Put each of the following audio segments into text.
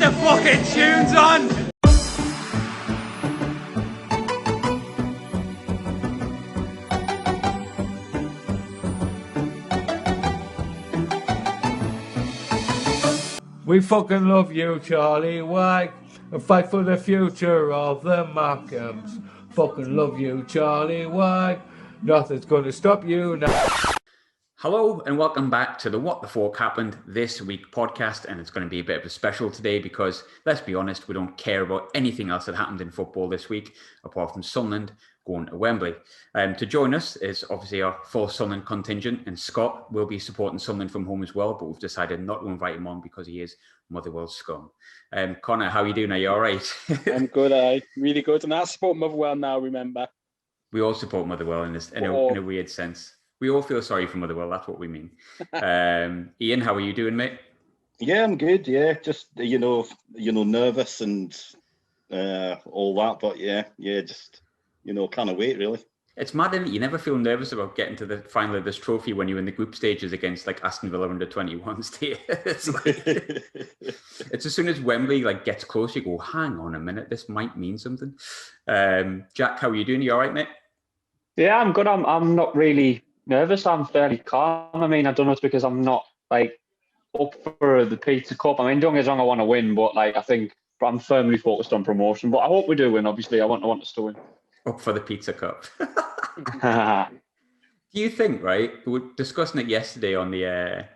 the fucking tunes on! We fucking love you, Charlie White, and fight for the future of the Markhams. Fucking love you, Charlie White. Nothing's going to stop you now. Hello and welcome back to the What the Falk Happened This Week podcast, and it's going to be a bit of a special today because, let's be honest, we don't care about anything else that happened in football this week apart from Sunderland going to Wembley. To join us is obviously our full Sunderland contingent, and Scott will be supporting Sunderland from home as well, but we've decided not to invite him on because he is Motherwell's scum. Connor, how are you doing? Are you all right? I'm good, really good. And I support Motherwell now, remember. We all support Motherwell in a weird sense. We all feel sorry for Motherwell, that's what we mean. Ian, how are you doing, mate? Yeah, I'm good, yeah. Just, nervous and all that, but just, can't wait, really. It's mad, isn't it? You never feel nervous about getting to the final of this trophy when you're in the group stages against, like, Aston Villa under 21s. It's as soon as Wembley, gets close, you go, hang on a minute, this might mean something. Jack, how are you doing? You all right, mate? Yeah, I'm good. I'm not really nervous. I'm fairly calm. I mean, I don't know, it's because I'm not up for the Pizza Cup. I mean, don't get me wrong, I want to win, but I think I'm firmly focused on promotion. But I hope we do win. Obviously, I want us to win. Up for the Pizza Cup. Do you think, right? We were discussing it yesterday on the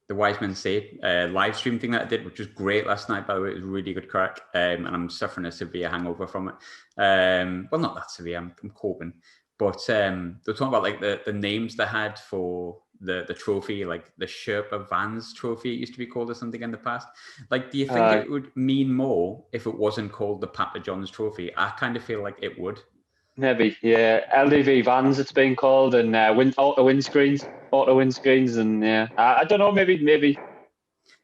Wise Men Say live stream thing that I did, which was great last night. By the way, it was really good crack, and I'm suffering a severe hangover from it. Well, not that severe. I'm coping. But they're talking about the names they had for the trophy, like the Sherpa Vans trophy, it used to be called or something in the past. Do you think it would mean more if it wasn't called the Papa John's trophy? I kind of feel like it would. Maybe, yeah. LDV Vans, it's been called, and auto windscreens, and yeah, I don't know. Maybe.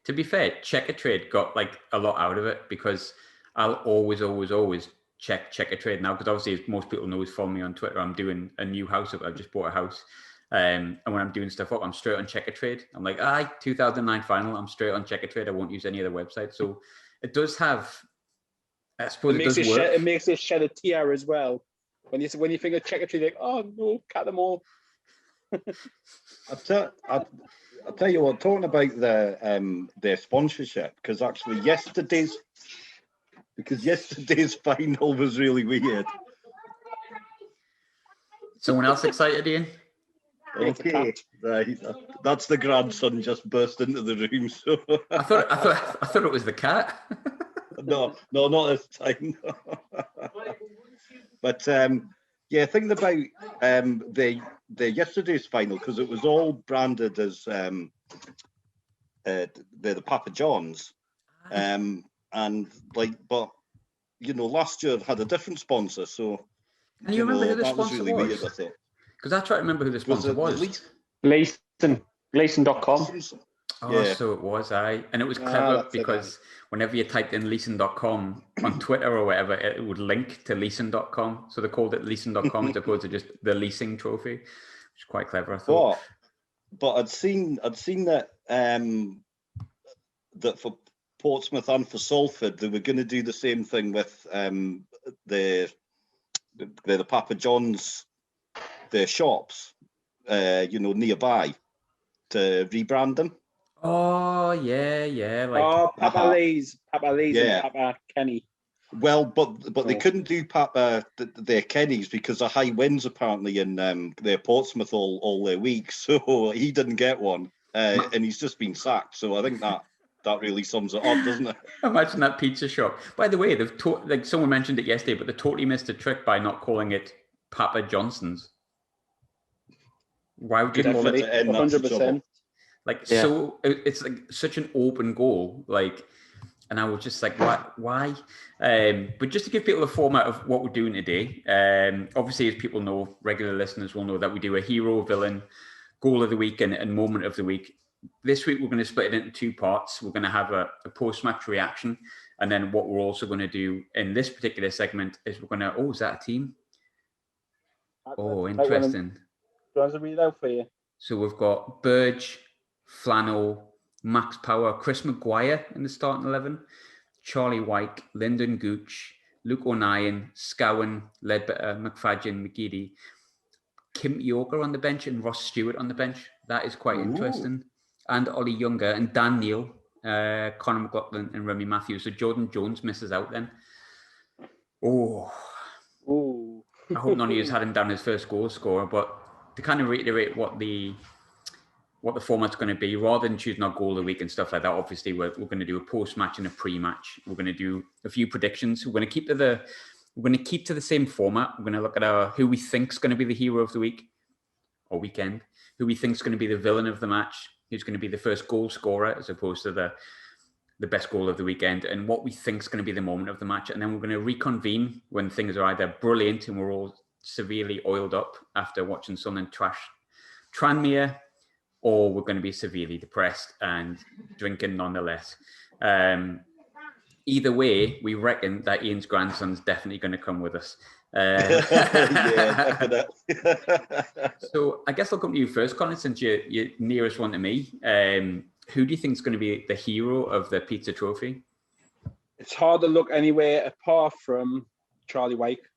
To be fair, Checkatrade got a lot out of it because I'll always check Checkatrade now, because obviously, as most people know who's following me on Twitter, I'm doing a new house up. I've just bought a house, and when I'm doing stuff up, I'm straight on Checkatrade. I'm like, 2009 final, I'm straight on Checkatrade. I won't use any other website. So it does have, I suppose it does work. It makes it shed a tear as well. When you think of Checkatrade, you're like, oh no, cut them all. I'll tell you what, talking about their sponsorship, because actually yesterday's final was really weird. Someone else excited, Ian? Okay, right. That's the grandson just burst into the room. So I thought it was the cat. No, not this time. But thinking about the yesterday's final, because it was all branded as the Papa John's, but last year had a different sponsor. So can you remember who the sponsor was? Really was? weird, I thought. Because I try to remember who the sponsor was. Leeson.com. Oh, yeah. So it was, and it was clever because whenever you typed in Leeson.com on Twitter or whatever, it would link to Leeson.com. So they called it Leeson.com as opposed to just the leasing trophy, which is quite clever, I thought. But I'd seen that that for Portsmouth and for Salford, they were going to do the same thing with the Papa John's, their shops, nearby, to rebrand them. Oh yeah, Papa Lee's and Papa Kenny. Well, but they couldn't do their Kennys because of high winds apparently in their Portsmouth all their week, so he didn't get one, and he's just been sacked. So I think that really sums it up, doesn't it? Imagine that pizza shop. By the way, they've someone mentioned it yesterday, but they totally missed a trick by not calling it Papa Johnson's. Why would you call it 100%? So it's such an open goal, and I was just like, why? But just to give people a format of what we're doing today, obviously, as people know, regular listeners will know that we do a hero, villain, goal of the week, and moment of the week. This week, we're going to split it into two parts. We're going to have a post-match reaction, and then what we're also going to do in this particular segment is we're going to, is that a team? Oh, interesting. Do you want to read it out for you? So we've got Burge, Flannel, Max Power, Chris Maguire in the starting 11. Charlie Wyke, Lyndon Gooch, Luke O'Nien, Scowen, Ledbetter, McFadden, McGeady, Kim Yoker on the bench and Ross Stewart on the bench. That is quite interesting. And Ollie Younger and Dan Neil, Conor McLaughlin and Remy Matthews. So Jordan Jones misses out then. Oh. I hope none of you had him down as first goal scorer, but to kind of reiterate what the format's going to be, rather than choosing our goal of the week and stuff like that, obviously we're going to do a post-match and a pre-match. We're going to do a few predictions. We're going to keep to the same format. We're going to look at who we think is going to be the hero of the week or weekend, who we think is going to be the villain of the match, who's going to be the first goal scorer as opposed to the best goal of the weekend, and what we think is going to be the moment of the match. And then we're going to reconvene when things are either brilliant and we're all severely oiled up after watching Sunderland trash Tranmere, or we're going to be severely depressed and drinking nonetheless. Either way, we reckon that Ian's grandson's definitely going to come with us. Yeah, definitely. So I guess I'll come to you first, Colin, since you're nearest one to me. Who do you think is going to be the hero of the pizza trophy? It's hard to look anywhere apart from Charlie Wyke,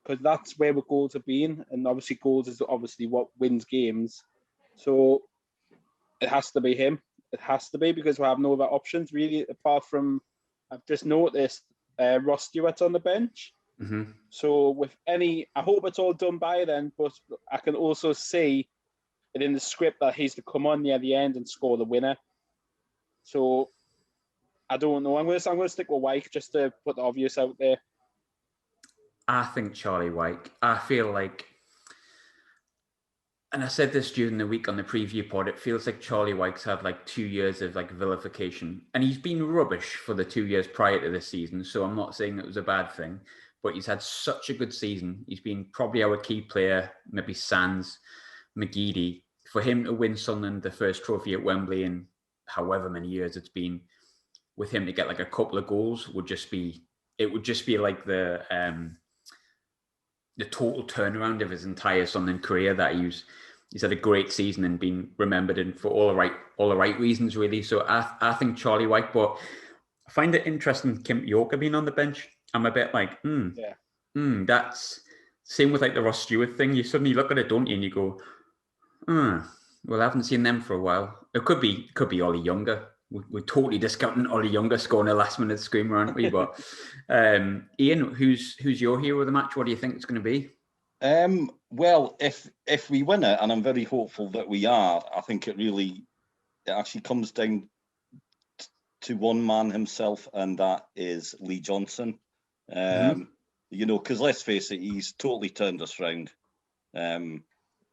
because that's where the goals have been, and obviously goals is obviously what wins games. So it has to be him. It has to be, because we have no other options really, apart from, I've just noticed Ross Stewart on the bench. Mm-hmm. So I hope it's all done by then, but I can also see it in the script that he's to come on near the end and score the winner. So I don't know. I'm going to stick with Wyke just to put the obvious out there. I think Charlie Wyke. I feel like, and I said this during the week on the preview pod, it feels like Charlie Wyke's had like 2 years of like vilification, and he's been rubbish for the 2 years prior to this season. So I'm not saying it was a bad thing, but he's had such a good season. He's been probably our key player, maybe Sands, McGeady. For him to win Sunderland the first trophy at Wembley in however many years it's been, with him to get like a couple of goals would just be like the total turnaround of his entire Sunderland career. That he's had a great season and been remembered for all the right reasons really. So I think Charlie Wyke, but I find it interesting Kim Yoker being on the bench. I'm a bit like, that's same with like the Ross Stewart thing. You suddenly look at it, don't you, and you go, well, I haven't seen them for a while. It could be Ollie Younger. We're totally discounting Ollie Younger scoring a last-minute screamer, aren't we? But Ian, who's your hero of the match? What do you think it's going to be? Well, if we win it, and I'm very hopeful that we are, I think it actually comes down to one man himself, and that is Lee Johnson. You know, because let's face it, he's totally turned us round.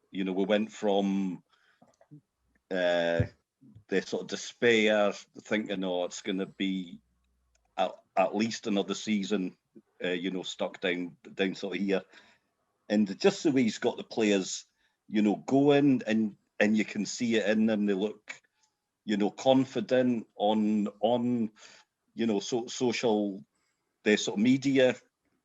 You know, we went from the sort of despair, thinking, oh, it's going to be at least another season, you know, stuck down sort of here. And just the way he's got the players, you know, going, and you can see it in them. They look, you know, confident on you know, social, their sort of media.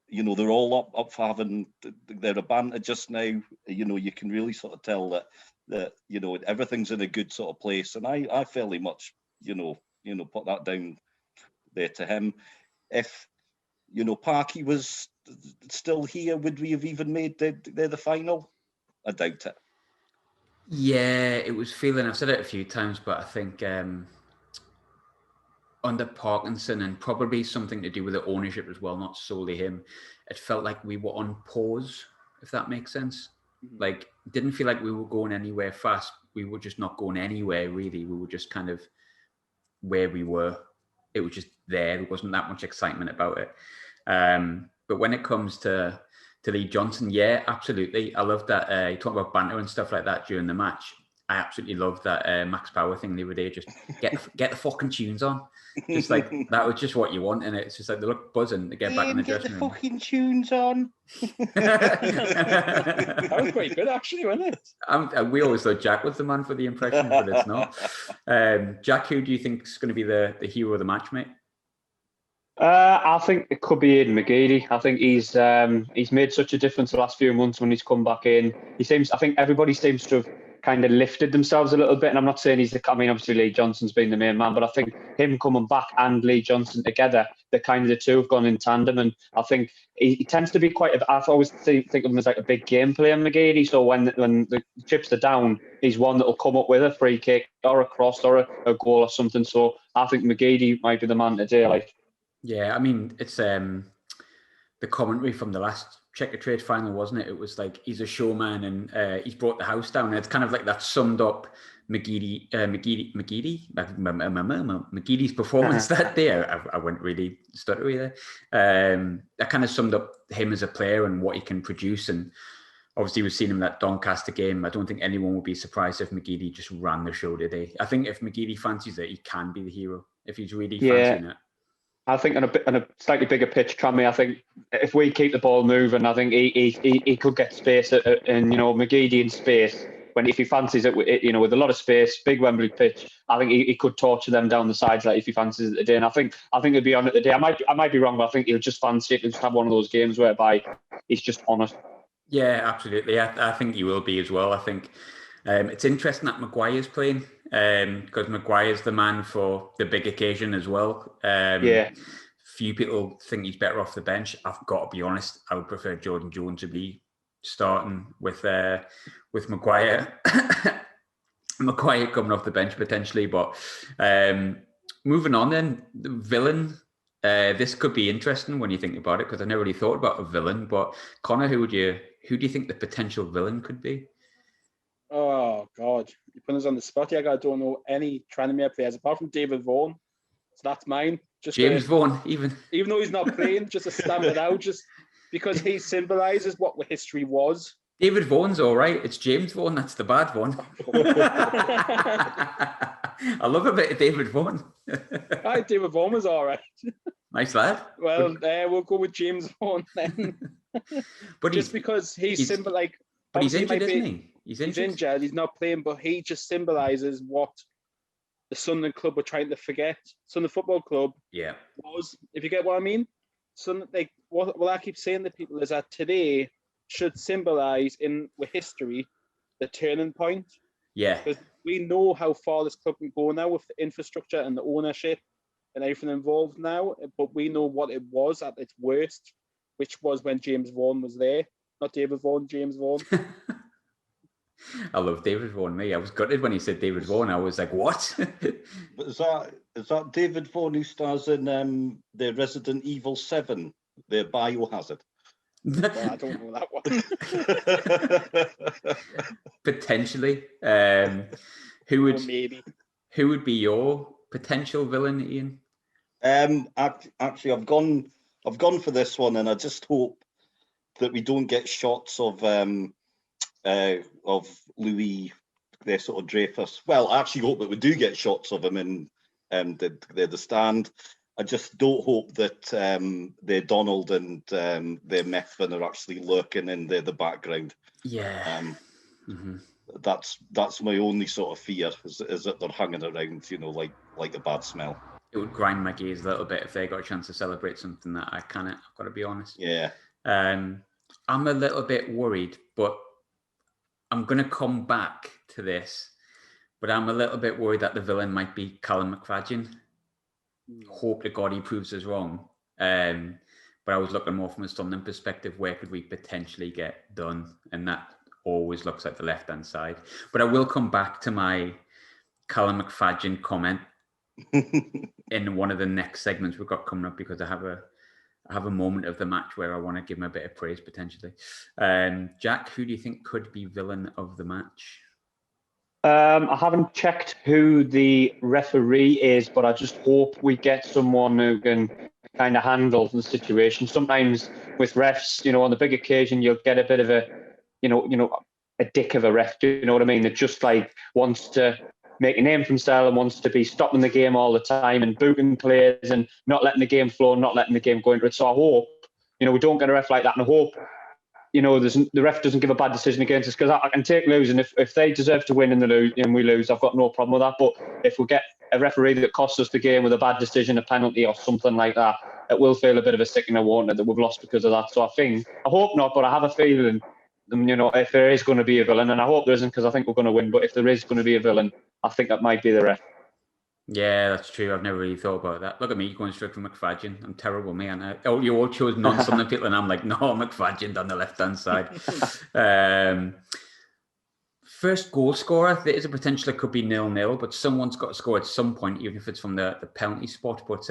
You know, they're all up for having their banter just now. You know, you can really sort of tell that you know, everything's in a good sort of place. And I fairly much, you know, put that down there to him. If, you know, Parky was still here, would we have even made the final? I doubt it. Yeah, it was feeling, I've said it a few times, but I think under Parkinson, and probably something to do with the ownership as well, not solely him, it felt like we were on pause, if that makes sense. Like, didn't feel like we were going anywhere fast. We were just not going anywhere, really. We were just kind of where we were. It was just there. There wasn't that much excitement about it. But when it comes to Lee Johnson, yeah, absolutely. I love that. You talk about banter and stuff like that during the match. I absolutely love that Max Power thing the other day. Just get the fucking tunes on. Just like, that was just what you want, and it's just like they look buzzing to get back in the dressing room. Get the fucking tunes on. That was quite good, actually, wasn't it? We always thought Jack was the man for the impression, but it's not. Jack, who do you think is going to be the hero of the match, mate? I think it could be Aidan McGeady. I think he's made such a difference the last few months when he's come back in. I think everybody seems to have kind of lifted themselves a little bit. And I'm not saying obviously Lee Johnson's been the main man, but I think him coming back and Lee Johnson together, the two have gone in tandem. And I think he tends to be I always think of him as like a big game player, McGeady. So when the chips are down, he's one that will come up with a free kick or a cross or a goal or something. So I think McGeady might be the man today. Like, yeah, I mean, it's the commentary from the last Checker Trade final, wasn't it? It was like he's a showman and he's brought the house down. And it's kind of like that summed up McGeady's performance that day. I went really stuttery there. That kind of summed up him as a player and what he can produce. And obviously we've seen him that Doncaster game. I don't think anyone would be surprised if McGeady just ran the show today. I think if McGeady fancies it, he can be the hero if he's really fancying it. I think on a slightly bigger pitch, Tranmere, I think if we keep the ball moving, I think he could get space and McGeady in space. If he fancies it, with a lot of space, big Wembley pitch, I think he could torture them down the sides like if he fancies it today. And I think he'll be on it today. I might be wrong, but I think he'll just fancy it and just have one of those games whereby he's just on it. Yeah, absolutely. I think he will be as well. I think it's interesting that Maguire's playing. Because Maguire's the man for the big occasion as well. Few people think he's better off the bench. I've got to be honest. I would prefer Jordan Jones to be starting with Maguire. Maguire coming off the bench potentially. But moving on then, the villain. This could be interesting when you think about it, because I never really thought about a villain. But Connor, who do you think the potential villain could be? Oh God, you put us on the spot here. I don't know any Tranmere players apart from David Vaughan, so that's mine. Just James Vaughan, even though he's not playing, just to stamp it out, just because he symbolises what history was. David Vaughan's all right. It's James Vaughan that's the bad one. I love a bit of David Vaughan. David Vaughan was all right. Nice lad. Well, we'll go with James Vaughan then. But just because he's symbol like. But he's injured, isn't he? He's injured. He's not playing, but he just symbolises what the Sunderland club were trying to forget. Sunderland Football Club was, if you get what I mean. What I keep saying to people is that today should symbolise with history the turning point. Yeah. Because we know how far this club can go now with the infrastructure and the ownership and everything involved now. But we know what it was at its worst, which was when James Vaughan was there. Not David Vaughan, James Vaughan. I love David Vaughan. I was gutted when he said David Vaughan. I was like, what? But is that David Vaughan who stars in the Resident Evil 7, the Biohazard? Well, I don't know that one. Potentially. Who would be your potential villain, Ian? Actually, I've gone for this one, and I just hope that we don't get shots of Louis, their sort of Dreyfus. Well, I actually hope that we do get shots of him in the stand. I just don't hope that their Donald and their Methvin are actually lurking in the background. Yeah. That's my only sort of fear is that they're hanging around, like a bad smell. It would grind my gears a little bit if they got a chance to celebrate something that I can't. I've got to be honest. Yeah. I'm a little bit worried, but I'm going to come back to this. But I'm a little bit worried that the villain might be Callum McFadden. Hope to God he proves us wrong. But I was looking more from a Sunderland perspective. Where could we potentially get done? And that always looks like the left-hand side. But I will come back to my Callum McFadden comment in one of the next segments we've got coming up, because I have a moment of the match where I want to give him a bit of praise potentially. Jack, who do you think could be villain of the match? I haven't checked who the referee is, but I just hope we get someone who can kind of handle the situation. Sometimes with refs, on the big occasion, you'll get a bit of a dick of a ref. Do you know what I mean? That just like wants to make a name for himself and wants to be stopping the game all the time and booting players and not letting the game flow, not letting the game go into it. So I hope, we don't get a ref like that, and I hope, the ref doesn't give a bad decision against us, because I can take losing. If they deserve to win and we lose, I've got no problem with that. But if we get a referee that costs us the game with a bad decision, a penalty or something like that, it will feel a bit of a sickener, won't it, that we've lost because of that. So I hope not, but I have a feeling if there is going to be a villain, and I hope there isn't because I think we're going to win, but if there is going to be a villain, I think that might be the ref. Yeah, that's true. I've never really thought about that. Look at me going straight for McFadden. I'm terrible, man. You all chose non-Sunderland people, and I'm like, no, McFadden on the left-hand side. First goal scorer, there is a potential it could be 0-0, but someone's got to score at some point, even if it's from the penalty spot. But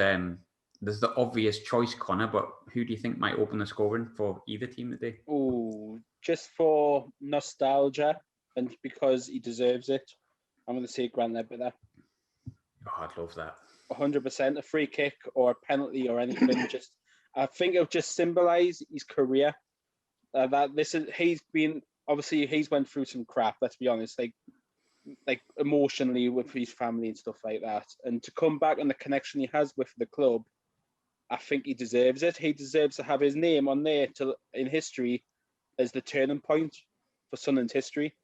there's the obvious choice, Connor, but who do you think might open the scoring for either team today? Oh, just for nostalgia and because he deserves it, I'm going to say Grant Ledbetter. Oh, I'd love that. 100%, a free kick or a penalty or anything. I think it'll just symbolise his career. He's went through some crap. Let's be honest, like emotionally with his family and stuff like that. And to come back and the connection he has with the club, I think he deserves it. He deserves to have his name on there in history as the turning point for Sunderland's history.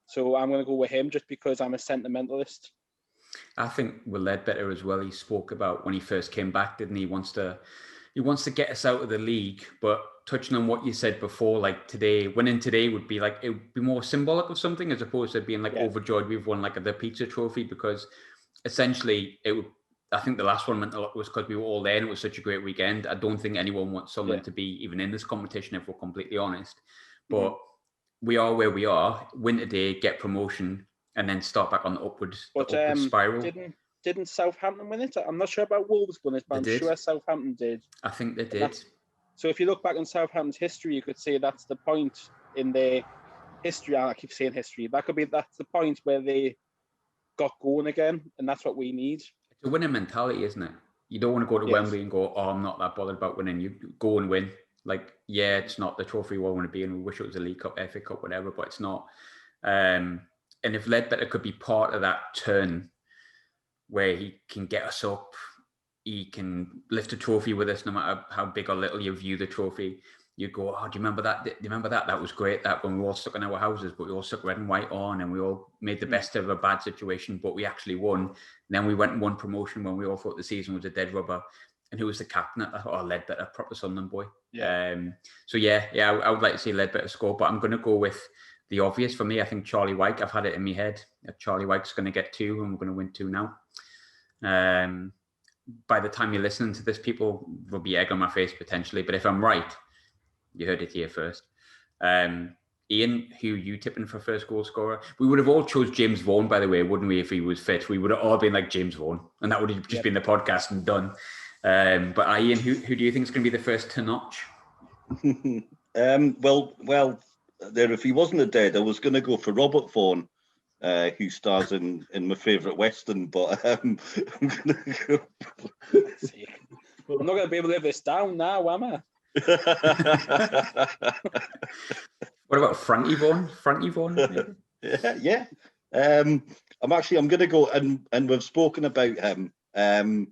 So I'm going to go with him just because I'm a sentimentalist. I think with Ledbetter as well, he spoke about when he first came back, didn't he? He wants to get us out of the league, but touching on what you said before, like today, winning today would be like, it would be more symbolic of something as opposed to being like overjoyed we've won like the pizza trophy, because essentially I think the last one meant a lot was because we were all there and it was such a great weekend. I don't think anyone wants Sunderland to be even in this competition, if we're completely honest. But we are where we are, win today, get promotion, and then start back on the upward spiral. Didn't Southampton win it? I'm not sure about Wolves won it, but I'm sure Southampton did. I think they did. So if you look back on Southampton's history, you could say that's the point in their history. I keep saying history. That's the point where they got going again, and that's what we need. It's a winning mentality, isn't it? You don't want to go to Wembley and go, oh, I'm not that bothered about winning. You go and win. Like, yeah, it's not the trophy we want to be in. We wish it was a League Cup, FA Cup, whatever, but it's not. And if Ledbetter could be part of that turn where he can get us up, he can lift a trophy with us no matter how big or little you view the trophy. You go, oh, do you remember that? Do you remember that? That was great. That when we all stuck in our houses, but we all stuck red and white on and we all made the best of a bad situation, but we actually won. And then we went and won promotion when we all thought the season was a dead rubber. And who was the captain? I thought, Ledbetter, proper Sunderland boy. I would like to see Ledbetter score, but I'm going to go with the obvious for me. I think Charlie Wyke. I've had it in my head. Charlie Wyke's going to get 2 and we're going to win 2 now. By the time you're listening to this, people will be egg on my face potentially. But if I'm right, you heard it here first. Ian, who you tipping for first goal scorer? We would have all chose James Vaughan, by the way, wouldn't we, if he was fit? We would have all been like James Vaughan, and that would have just been the podcast and done. But Ian, who do you think is going to be the first to notch? Well, there, if he wasn't a dead, I was going to go for Robert Vaughan, who stars in my favourite Western, but I'm going to go. I'm not going to be able to live this down now, am I? What about Frankie Vaughan? Yeah. I'm going to go, and we've spoken about him. And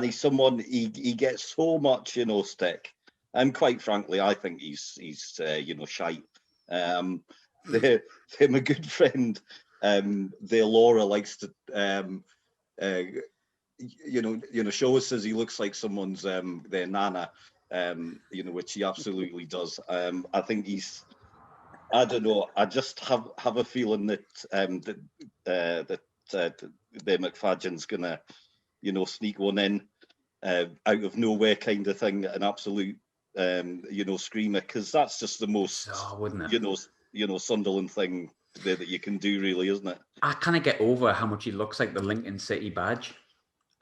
he's someone he gets so much, stick. And quite frankly, I think he's shite. My good friend, the Laura likes to, show us as he looks like someone's their nana, which he absolutely does. I think I don't know. I just have a feeling that the McFadden's gonna, sneak one in out of nowhere kind of thing, an absolute, screamer, because that's just the most, wouldn't it? Sunderland thing that you can do, really, isn't it? I kind of get over how much he looks like the Lincoln City badge.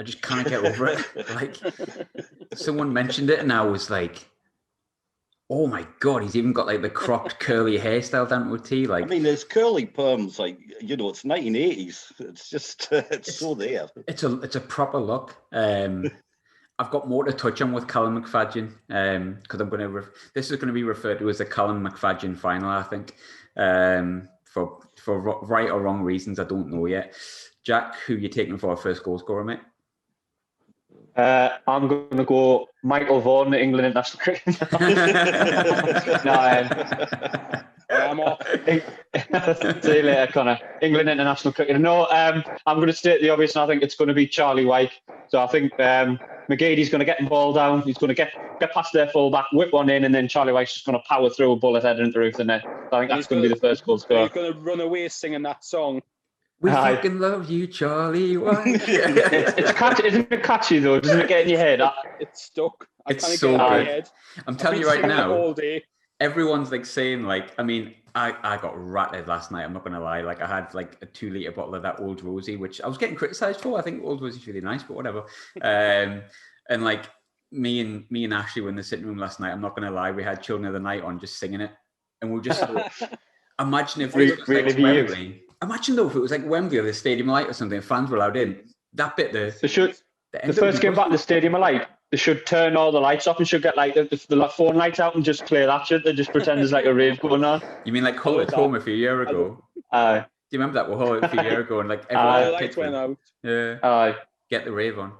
I just can't get over it. Like, someone mentioned it and I was like, oh my God, he's even got like the cropped curly hairstyle down to a T. Like, I mean, there's curly perms, like, it's 1980s. It's just, it's so there. It's a proper look. I've got more to touch on with Callum McFadden because I'm going to. This is going to be referred to as the Callum McFadden final, I think, for right or wrong reasons. I don't know yet. Jack, who you taking for our first goal scorer, mate? I'm going to go Michael Vaughan, England international cricket. I'm off. See you later, Connor. England international cricket. No, I'm going to state the obvious, and I think it's going to be Charlie Wyke. So I think McGeady's going to get the ball down. He's going to get past their fullback, whip one in, and then Charlie White's just going to power through a bullet heading into the roof of the net. So I think that's going to be the first goal score. He's going to run away singing that song. We fucking love you, Charlie White. It's catchy, isn't it catchy though? Doesn't it get in your head? It's stuck. It's so good. I'm telling you right now, all day. Everyone's like saying like, I mean, I got ratted last night. I'm not going to lie. Like I had like a 2-litre bottle of that Old Rosie, which I was getting criticised for. I think Old Rosie's really nice, but whatever. And like me and Ashley were in the sitting room last night. I'm not going to lie. We had Children of the Night on, just singing it, and we just thought, imagine if it was like Wembley. Imagine though if it was like Wembley or the Stadium Light or something. Fans were allowed in. That bit there. The first game back to the Stadium Light. They should turn all the lights off and should get like the phone lights out and just clear that shit. They just pretend there's like a rave going on. You mean like Hull at home a few years ago? Do you remember that? Well, Hull a few years ago and like everyone the lights went out. Yeah. Get the rave on.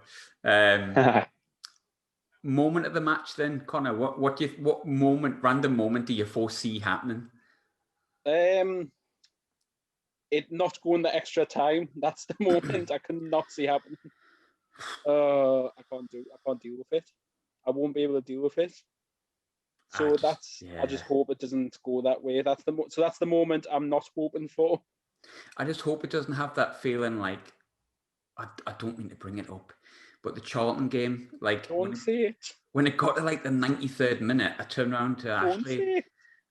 Moment of the match then, Connor. What random moment do you foresee happening? It not going the extra time. That's the moment I cannot see happening. I can't deal with it. I won't be able to deal with it. So I just hope it doesn't go that way. That's the moment I'm not hoping for. I just hope it doesn't have that feeling like I don't mean to bring it up, but the Charlton game, like when it got to like the 93rd minute, I turned around to Ashley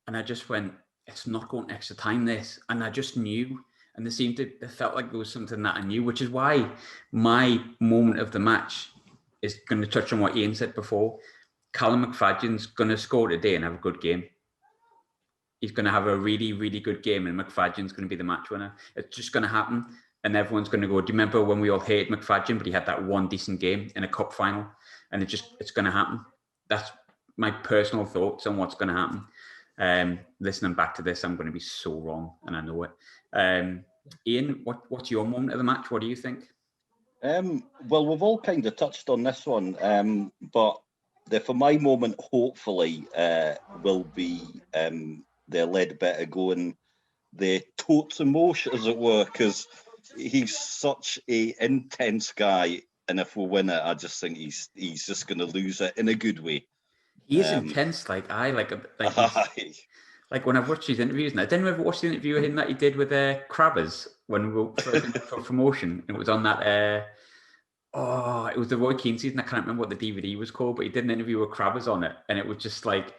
and I just went, "It's not going extra time, this," and I just knew. And it felt like there was something that I knew, which is why my moment of the match is going to touch on what Ian said before. Callum McFadden's going to score today and have a good game. He's going to have a really, really good game, and McFadden's going to be the match winner. It's just going to happen, and everyone's going to go, do you remember when we all hated McFadden, but he had that one decent game in a cup final? And it's going to happen. That's my personal thoughts on what's going to happen. Listening back to this, I'm going to be so wrong, and I know it. Ian, what's your moment of the match? What do you think? Well, we've all kind of touched on this one, but for my moment, hopefully, will be their Ledbetter going the totes emotion, as it were, because he's such a intense guy, and if we win it, I just think he's just going to lose it in a good way. He is intense, like when I've watched his interviews, and I didn't ever watch the interview with him that he did with Crabbers when we were for promotion. It was on that. It was the Roy Keane season. I can't remember what the DVD was called, but he did an interview with Crabbers on it, and it was just like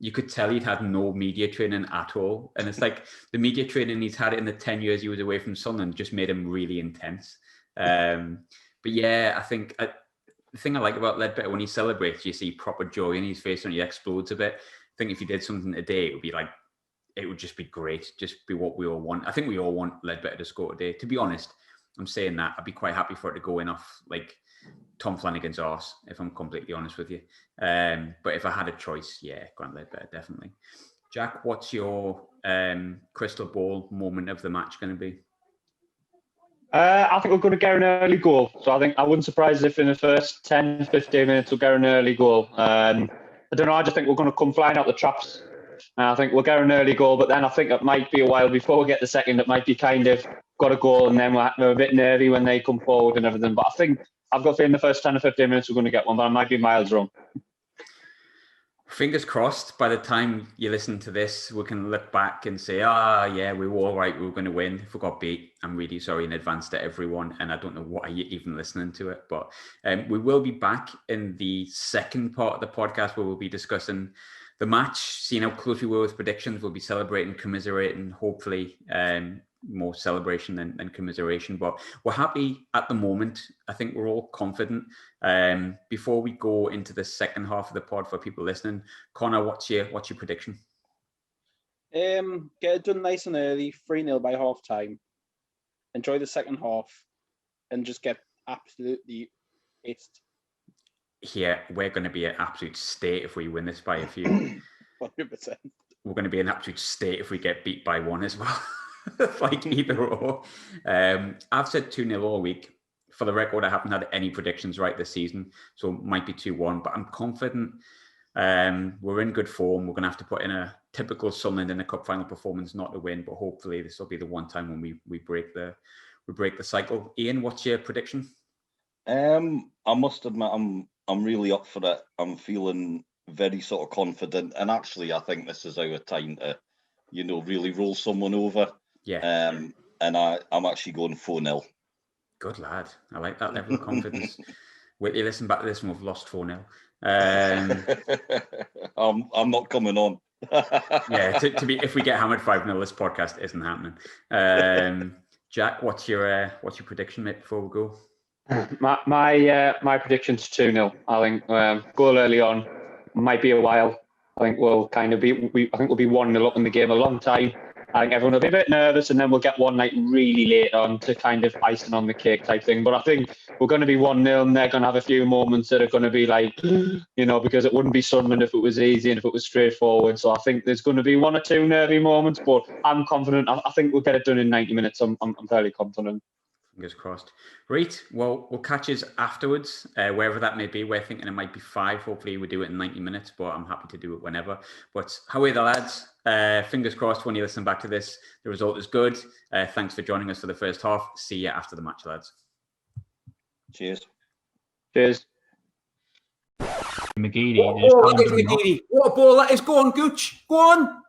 you could tell he'd had no media training at all. And it's like the media training he's had in the 10 years he was away from Sunderland just made him really intense. But yeah, I think the thing I like about Ledbetter, when he celebrates, you see proper joy in his face and he explodes a bit. I think if he did something today, it would just be great. Just be what we all want. I think we all want Ledbetter to score today. To be honest, I'm saying that I'd be quite happy for it to go in off like Tom Flanagan's arse, if I'm completely honest with you. But if I had a choice, yeah, Grant Ledbetter, definitely. Jack, what's your crystal ball moment of the match going to be? I think we're going to get an early goal. So I wouldn't surprise if in the first 10, 15 minutes we'll get an early goal. I don't know. I just think we're going to come flying out the traps. I think we'll get an early goal, but then I think it might be a while before we get the second. It might be kind of got a goal and then we're a bit nervy when they come forward and everything. But I think I've got to in the first 10 or 15 minutes we're going to get one, but I might be miles wrong. Fingers crossed, by the time you listen to this, we can look back and say, yeah, we were all right, we were going to win. If we got beat, I'm really sorry in advance to everyone, and I don't know why you're even listening to it. But we will be back in the second part of the podcast where we'll be discussing the match, seeing how close we were with predictions. We'll be celebrating, commiserating, hopefully more celebration than commiseration. But we're happy at the moment. I think we're all confident. Before we go into the second half of the pod for people listening, Connor, what's your prediction? Get it done nice and early, 3-0 by half time. Enjoy the second half and just get absolutely pissed. Yeah, we're going to be an absolute state if we win this by a few. 100%. We're going to be an absolute state if we get beat by one as well. Like either or. I've said 2-0 all week. For the record, I haven't had any predictions right this season, so it might be 2-1, but I'm confident. We're in good form. We're going to have to put in a typical Sunderland in a cup final performance, not to win, but hopefully this will be the one time when we break the cycle. Ian, what's your prediction? I must admit, I'm really up for it. I'm feeling very sort of confident, and actually, I think this is our time to, really roll someone over. Yeah. And I'm actually going 4-0. Good lad. I like that level of confidence. Wait till you listen back to this and we've lost 4-0. I'm not coming on. Yeah, to be, if we get hammered 5-0, this podcast isn't happening. Jack, what's your prediction, mate, before we go? My prediction's 2-0. I think goal early on, might be a while. I think we'll kind of be. I think we'll be 1-0 up in the game a long time. I think everyone will be a bit nervous, and then we'll get one night really late on to kind of icing on the cake type thing. But I think we're going to be 1-0, and they're going to have a few moments that are going to be like, because it wouldn't be Sunderland if it was easy and if it was straightforward. So I think there's going to be 1 or 2 nervy moments, but I'm confident. I think we'll get it done in 90 minutes. I'm fairly confident. Fingers crossed. Right, well, we'll catch us afterwards, wherever that may be. We're thinking it might be 5. Hopefully we do it in 90 minutes, but I'm happy to do it whenever. But Haway the Lads, fingers crossed when you listen back to this, the result is good. Thanks for joining us for the first half. See you after the match, lads. Cheers. Cheers. McGeady. What a ball that is. Go on, Gooch. Go on.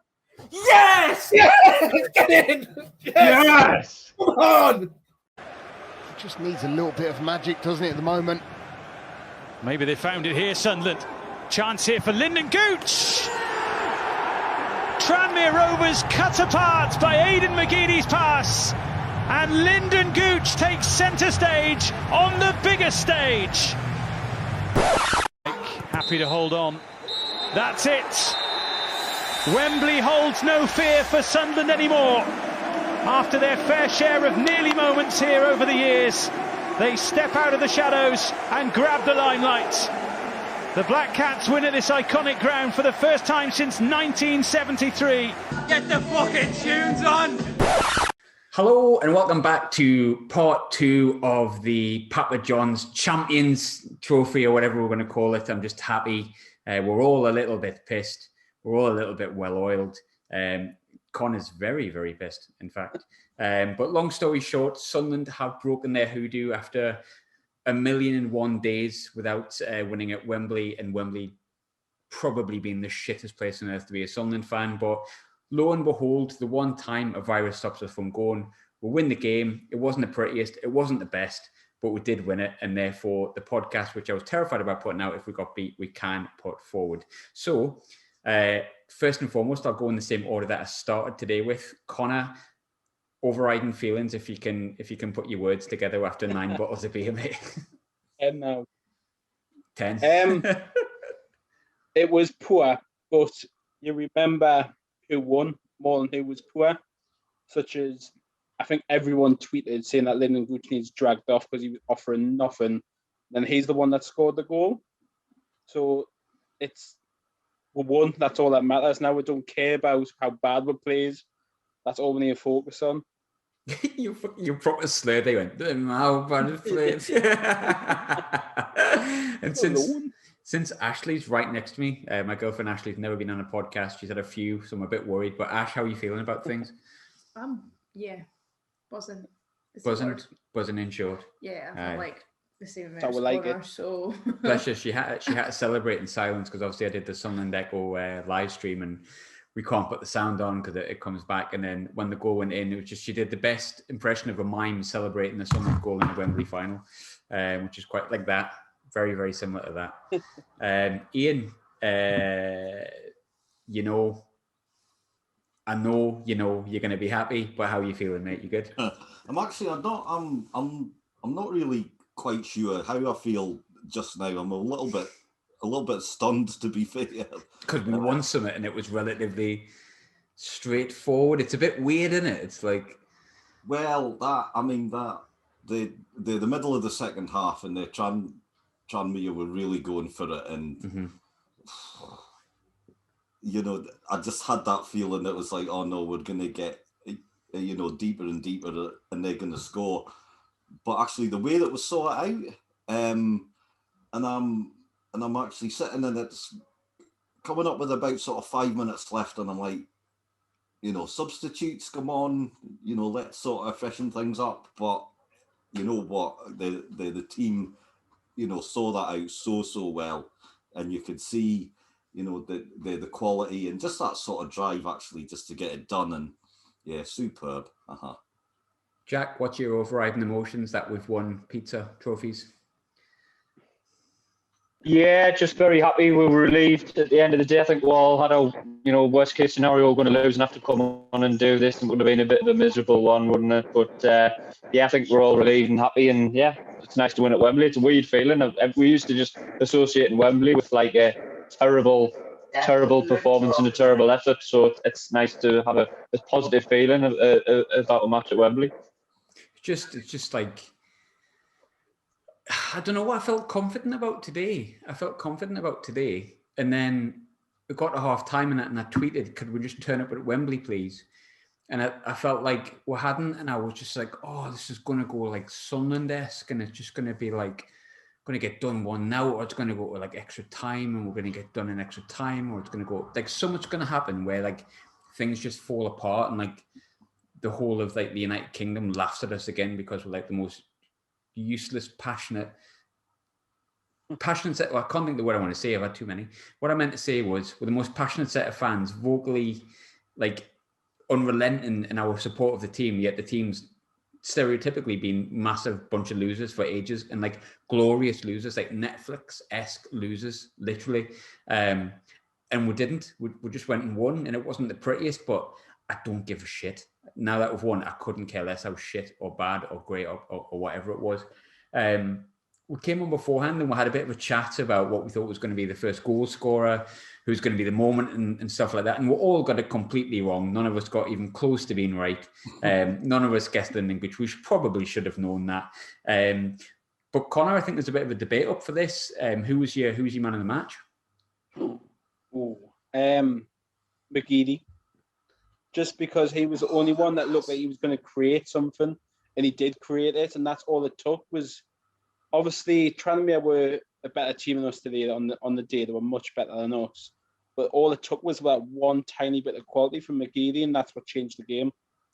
Yes! Yes! Get in! Yes! Come on! Just needs a little bit of magic, doesn't it, at the moment? Maybe they found it here, Sunderland. Chance here for Lyndon Gooch. Tranmere Rovers cut apart by Aidan McGeady's pass. And Lyndon Gooch takes centre stage on the biggest stage. Happy to hold on. That's it. Wembley holds no fear for Sunderland anymore. After their fair share of nearly moments here over the years, they step out of the shadows and grab the limelight. The Black Cats win at this iconic ground for the first time since 1973. Get the fucking tunes on! Hello and welcome back to part 2 of the Papa John's Champions Trophy, or whatever we're going to call it. I'm just happy. We're all a little bit pissed. We're all a little bit well-oiled. Connor's very, very pissed, in fact. But long story short, Sunderland have broken their hoodoo after 1,001 days without winning at Wembley, and Wembley probably being the shittest place on earth to be a Sunderland fan. But lo and behold, the one time a virus stops us from going, we'll win the game. It wasn't the prettiest, it wasn't the best, but we did win it. And therefore, the podcast, which I was terrified about putting out if we got beat, we can put forward. So, first and foremost, I'll go in the same order that I started today with. Connor, overriding feelings, if you can put your words together after 9 bottles of beer, mate. 10 now. 10. It was poor, but you remember who won more than who was poor, such as I think everyone tweeted saying that Lyndon Gooch needs dragged off because he was offering nothing. Then he's the one that scored the goal. So we won. That's all that matters. Now we don't care about how bad we plays. That's all we need to focus on. you proper slur. They went, how bad it plays. And since Ashley's right next to me, my girlfriend Ashley's never been on a podcast. She's had a few, so I'm a bit worried. But Ash, how are you feeling about things? Yeah, buzzing. Buzzing in short. Yeah, I feel like the same amount of scorer, so bless her, she had to celebrate in silence because obviously I did the Sunderland Echo live stream and we can't put the sound on because it comes back, and then when the goal went in, it was just, she did the best impression of a mime celebrating the Sunderland goal in the Wembley final, which is quite like that, very, very similar to that. Ian, I know you're going to be happy, but how are you feeling, mate? You good? I'm not really quite sure how I feel just now. I'm a little bit stunned, to be fair, because we won something and it was relatively straightforward. It's a bit weird, isn't it? It's like, well, the middle of the second half and the Tranmere were really going for it, and I just had that feeling that was like, oh no, we're going to get deeper and deeper, and they're going to score. But actually, the way that was sorted out, and I'm actually sitting and it's coming up with about sort of 5 minutes left, and I'm like, substitutes, come on, let's sort of freshen things up. But you know what, the team saw that out so well, and you could see, the quality and just that sort of drive actually just to get it done, and yeah, superb. Jack, what's your overriding emotions that we've won pizza trophies? Yeah, just very happy. We were relieved at the end of the day. I think we all had a, worst case scenario, we're going to lose and have to come on and do this. It would have been a bit of a miserable one, wouldn't it? But yeah, I think we're all relieved and happy. And yeah, it's nice to win at Wembley. It's a weird feeling. We used to just associate Wembley with like a terrible performance and a terrible effort. So it's nice to have a positive feeling about a match at Wembley. It's just like, I don't know what I felt confident about today. And then we got to half time and I tweeted, could we just turn up at Wembley, please? And I felt like we hadn't. And I was just like, oh, this is going to go like Sunderland-esque. And it's just going to be like, going to get done 1-0, or it's going to go like extra time and we're going to get done in extra time, or it's going to go like so much going to happen where like things just fall apart and like the whole of like the United Kingdom laughs at us again because we're like the most useless, passionate set. Well, I can't think of the word I want to say. I've had too many. What I meant to say was we're the most passionate set of fans, vocally like unrelenting in our support of the team, yet the team's stereotypically been massive bunch of losers for ages, and like glorious losers, like Netflix-esque losers, literally. And we didn't. We just went and won, and it wasn't the prettiest, but I don't give a shit. Now that we've won, I couldn't care less how shit or bad or great or whatever it was. We came on beforehand and we had a bit of a chat about what we thought was going to be the first goal scorer, who's going to be the moment and stuff like that. And we all got it completely wrong. None of us got even close to being right. None of us guessed the which we probably should have known that. But Connor, I think there's a bit of a debate up for this. Who was your man of the match? McGeady. Just because he was the only one that looked like he was going to create something, and he did create it, and that's all it took. Was obviously Tranmere were a better team than us today on the day. They were much better than us, but all it took was that one tiny bit of quality from McGeady, and that's what changed the game.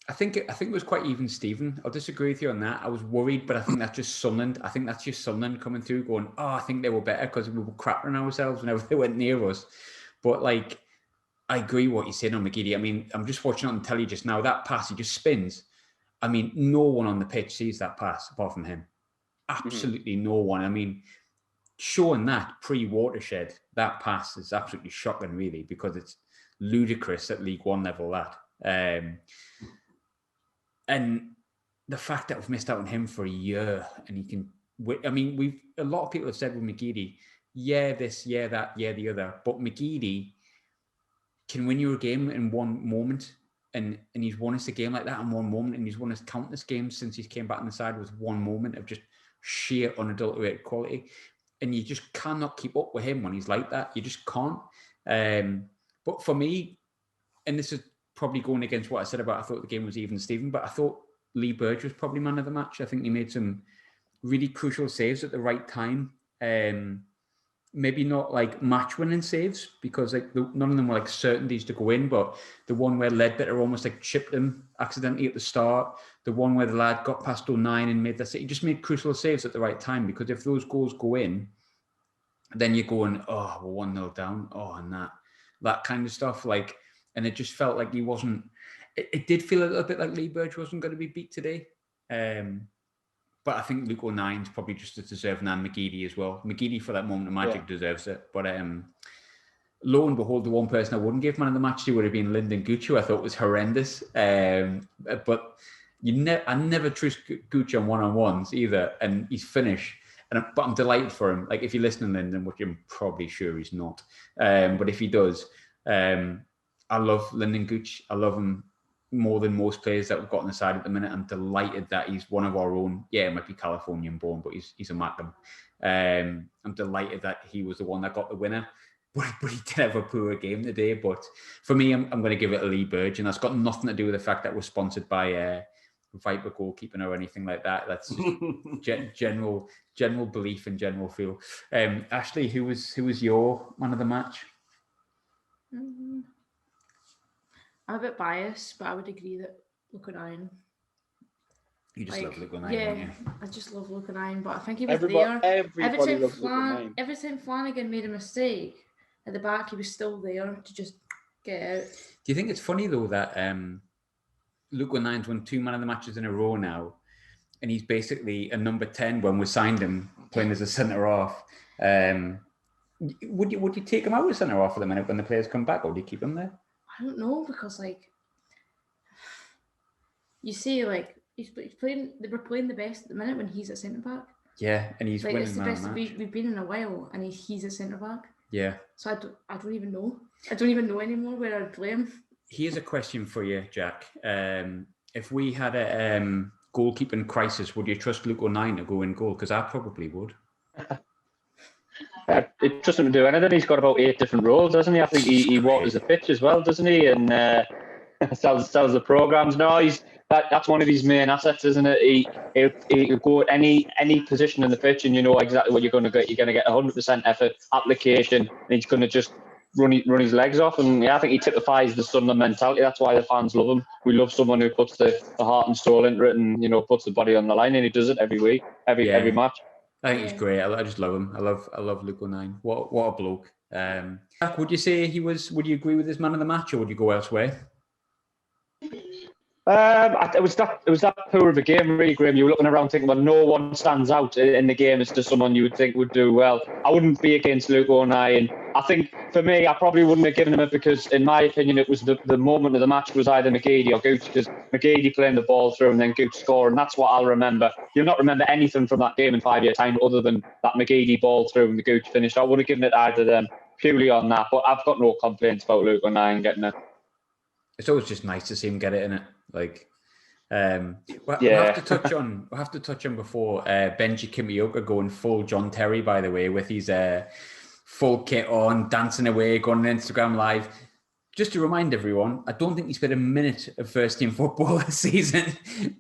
I think it was quite even, Stephen. I'll disagree with you on that. I was worried, but I think that's just Sunderland. I think that's just Sunderland coming through, going, "Oh, I think they were better because we were crapping ourselves whenever they went near us." But like, I agree what you're saying on McGeady. I mean, I'm just watching on the telly just now. That pass, he just spins. I mean, no one on the pitch sees that pass apart from him. Absolutely no one. I mean, showing that pre-Watershed, that pass is absolutely shocking, really, because it's ludicrous at League One level, that. And the fact that we've missed out on him for a year, and he can... I mean, a lot of people have said with McGeady, yeah, this, yeah, that, yeah, the other. But McGeady can win you a game in one moment, and he's won us a game like that in one moment, and he's won us countless games since he's came back on the side with one moment of just sheer unadulterated quality, and you just cannot keep up with him when he's like that. You just can't. But for me, and this is probably going against what I said about I thought the game was even, Stephen, but I thought Lee Burge was probably man of the match. I think he made some really crucial saves at the right time. Maybe not like match-winning saves, because like none of them were like certainties to go in, but the one where Ledbetter almost like chipped him accidentally at the start, the one where the lad got past 09 and made that, he just made crucial saves at the right time, because if those goals go in, then you're going, oh, we're 1-0 down, oh, and that kind of stuff. Like, and it just felt like he wasn't, it did feel a little bit like Lee Burge wasn't going to be beat today. But I think Luke O'Nine's probably just as deserving, and McGeady as well. McGeady for that moment of magic deserves it. But lo and behold, the one person I wouldn't give man of the match to would have been Lyndon Gooch, who I thought was horrendous. But I never trust Gooch on one-on-ones either, and he's finished. But I'm delighted for him. Like, if you're listening, Lyndon, which I'm probably sure he's not, but if he does, I love Lyndon Gooch. I love him more than most players that we've got on the side at the minute. I'm delighted that he's one of our own. Yeah, it might be Californian born, but he's a Mackem. I'm delighted that he was the one that got the winner. But he did have a poor game today. But for me, I'm going to give it a Lee Burge, and that's got nothing to do with the fact that we're sponsored by Viper Goalkeeping or anything like that. That's just general belief and general feel. Ashley, who was your man of the match? I'm a bit biased, but I would agree that Luke O'Nien. You just love Luke O'Nien, yeah, don't you? I just love Luke O'Nien, but I think he was Everybody loves Luke there. O'Nien. Every time Flanagan made a mistake at the back, he was still there to just get out. Do you think it's funny though that Luke O'Nien's won 2 man of the matches in a row now, and he's basically a number 10 when we signed him, playing as a centre half. Would you take him out as centre half for the minute when the players come back, or do you keep him there? I don't know, because you see, he's playing. They were playing the best at the minute when he's at centre back. Yeah, and he's winning it's the man best we've been in a while, and he's at centre back. Yeah. So I don't even know. I don't even know anymore where I'd play him. Here's a question for you, Jack. If we had a goalkeeping crisis, would you trust Luke O'Nien to go in goal? Because I probably would. It trust him to do anything. He's got about 8 different roles, doesn't he? I think he waters the pitch as well, doesn't he? And sells the programs. No, that's one of his main assets, isn't it? He'll go at any position in the pitch, and you know exactly what you're going to get. You're going to get 100% effort, application, and he's going to just run his legs off. And yeah, I think he typifies the Sunderland mentality. That's why the fans love him. We love someone who puts the heart and soul into it, and puts the body on the line, and he does it every week, every match. I think he's great. I just love him. I love Luke O'Nien. What a bloke. Jack, would you say he was? Would you agree with his man of the match, or would you go elsewhere? It was that poor of a game, really, Graham. You were looking around thinking, well, no one stands out in the game as to someone you would think would do well. I wouldn't be against Luke O'Nien. I think, for me, I probably wouldn't have given him it because, in my opinion, it was the moment of the match was either McGeady or Gooch, because McGeady playing the ball through and then Gooch scoring. That's what I'll remember. You'll not remember anything from that game in 5 years' time other than that McGeady ball through and the Gooch finish. I would have given it either of them purely on that, but I've got no complaints about Luke O'Nien getting it. It's always just nice to see him get it in it. We'll have to touch on before Benji Kimmioka going full John Terry, by the way, with his full kit on, dancing away, going on Instagram Live. Just to remind everyone, I don't think he's played a minute of first team football this season,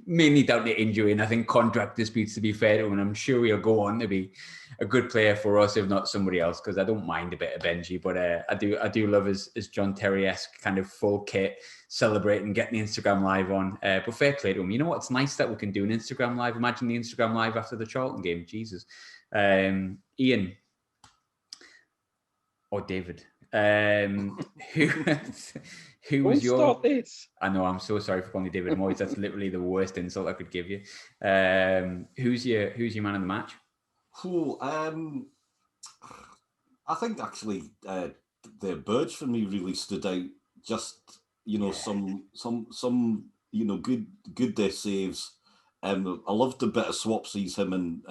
mainly down to injury, and I think contract disputes, to be fair to him, and I'm sure he'll go on to be a good player for us, if not somebody else, because I don't mind a bit of Benji, but I do love his John Terry-esque kind of full kit, celebrating, getting the Instagram Live on. But fair play to him. You know what? It's nice that we can do an Instagram Live. Imagine the Instagram Live after the Charlton game. Jesus. Ian or David. Who was your? Stop this. I know. I'm so sorry for calling you David Moyes. That's literally the worst insult I could give you. Who's your man of the match? I think actually the Burge for me really stood out. Just some good saves. I loved the bit of swapsies him and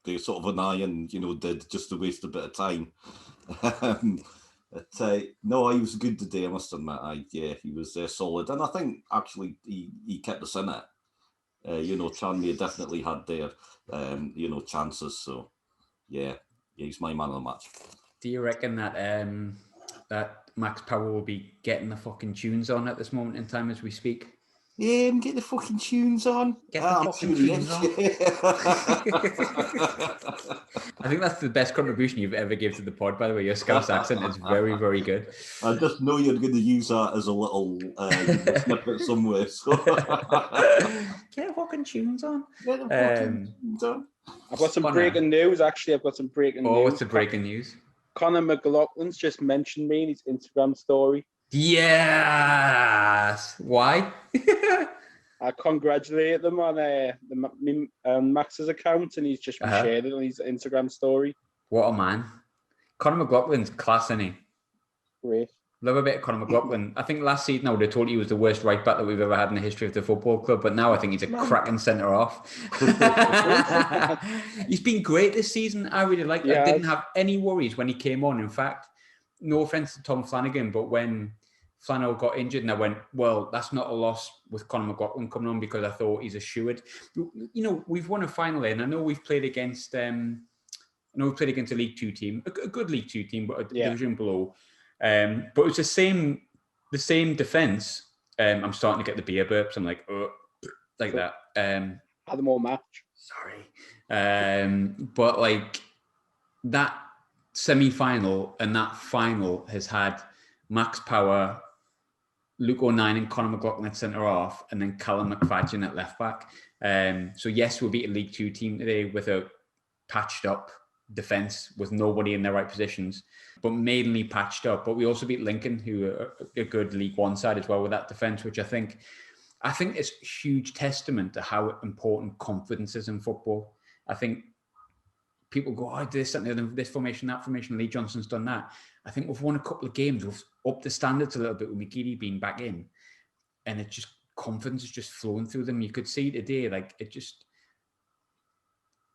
the sort of O'Nien did just to waste a bit of time. No, he was good today, I must admit. He was solid, and I think actually he kept us in it. Tranmere definitely had their chances. So yeah, he's my man of the match. Do you reckon that that Max Power will be getting the fucking tunes on at this moment in time as we speak? Yeah, get the fucking tunes on. Get the fucking tunes on. I think that's the best contribution you've ever given to the pod, by the way. Your Scouse accent is very, very good. I just know you're going to use that as a little snippet somewhere. So. Get the fucking tunes on. Get the fucking tunes on. I've got some breaking news, actually. I've got some breaking news. Oh, what's the breaking news? Conor McLaughlin's just mentioned me in his Instagram story. Yes. Why? I congratulated them on Max's account, and he's just shared it on his Instagram story. What a man. Conor McLaughlin's class, isn't he? Great. Love a bit of Conor McLaughlin. I think last season I would have told you he was the worst right back that we've ever had in the history of the football club, but now I think he's a cracking centre off. He's been great this season. I really like it. I didn't have any worries when he came on. In fact, no offence to Tom Flanagan, but when Flannel got injured and I went, well, that's not a loss with Conor McLaughlin coming on, because I thought he's a shoo-in. We've won a final, and I know we've played against a League Two team, a good League Two team, but a division below. But it was the same defence. I'm starting to get the beer burps. I'm like, like that. Had them all match. Sorry. But like that semi-final and that final has had Max Power, Luke O'Nien and Conor McLaughlin at centre half, and then Callum McFadden at left back. So yes, we'll beat a League Two team today with a patched up defence with nobody in their right positions, but mainly patched up. But we also beat Lincoln, who are a good League One side as well with that defence, which I think it's a huge testament to how important confidence is in football. I think people go, oh, this formation, that formation, Lee Johnson's done that. I think we've won a couple of games, we've upped the standards a little bit with McGeady being back in, and it just, confidence is just flowing through them. You could see today, like, it just,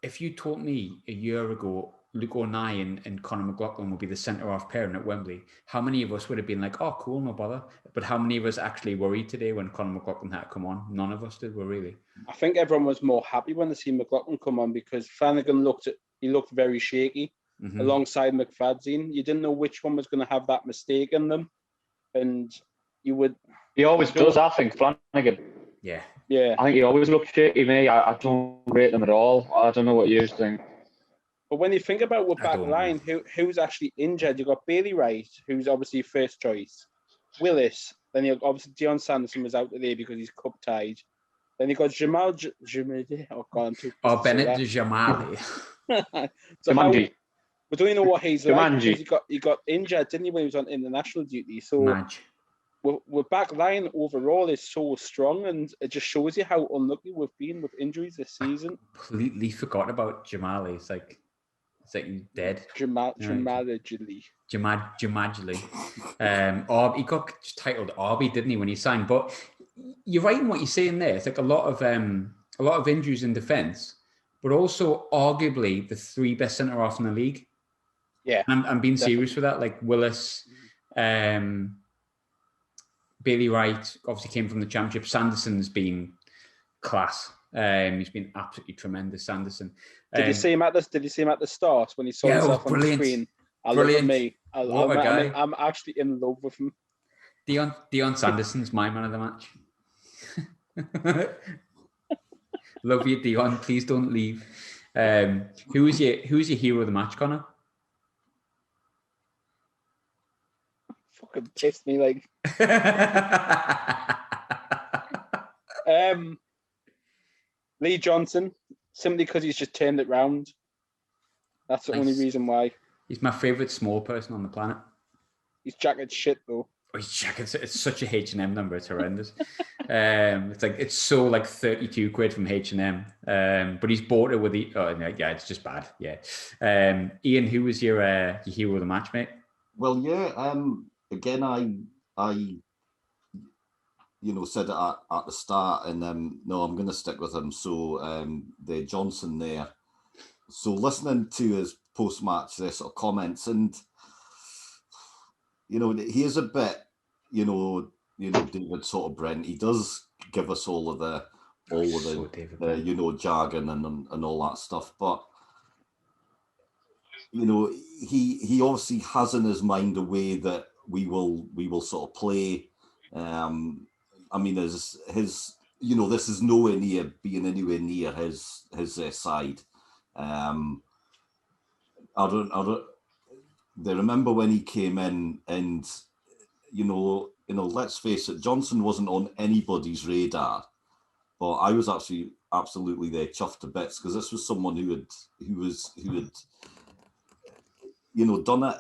if you told me a year ago Luke O'Neill and Conor McLaughlin would be the centre-half pairing at Wembley, how many of us would have been like, oh, cool, no bother? But how many of us actually worried today when Conor McLaughlin had to come on? None of us did, were really. I think everyone was more happy when they seen McLaughlin come on, because Flanagan looked very shaky alongside McFadzean. You didn't know which one was going to have that mistake in them, and you would. He always does, I think, Flanagan. Yeah. I think he always looks shaky. Me, I don't rate them at all. I don't know what you think. But when you think about what back line, who's actually injured, you've got Bailey Wright, who's obviously first choice. Willis, then you've obviously Dion Sanderson was out today because he's cup tied. Then you've got Jamal Jamadi. Oh, God, Bennett Jamali. So we don't even know what he's like. He got injured, didn't he, when he was on international duty? So we're back line overall is so strong, and it just shows you how unlucky we've been with injuries this season. I completely forgot about Jamali. It's like he's dead. Jamali. He got titled Arby, didn't he, when he signed? But you're right in what you're saying there. It's like a lot of injuries in defence, but also arguably the three best centre halves in the league. Yeah, I'm being serious with that. Like Willis, Bailey Wright obviously came from the Championship. Sanderson's been class. He's been absolutely tremendous, Sanderson. Did you see him at the start when he saw himself on the screen? I'm actually in love with him. Dion Sanderson's my man of the match. Love you, Dion. Please don't leave. Who was your hero of the match, Connor? Fucking pissed me like. Lee Johnson, simply because he's just turned it round. That's the only reason why. He's my favourite small person on the planet. His jacket's shit though. Oh, his jacket's, it's such a H&M number, it's horrendous. It's so like 32 quid from H&M. But he's bought it with it's just bad. Yeah. Ian, who was your hero of the match, mate? Well, yeah. Again, I said it at the start, and no, I'm going to stick with him. So the Johnson there. So listening to his post-match sort of comments, and he is a bit, David sort of Brent. He does give us all of the jargon and all that stuff, but he obviously has in his mind a way that we will sort of play. I mean, his this is nowhere near being anywhere near his side. They remember when he came in, and let's face it, Johnson wasn't on anybody's radar, but I was actually absolutely there, chuffed to bits, because this was someone who had done it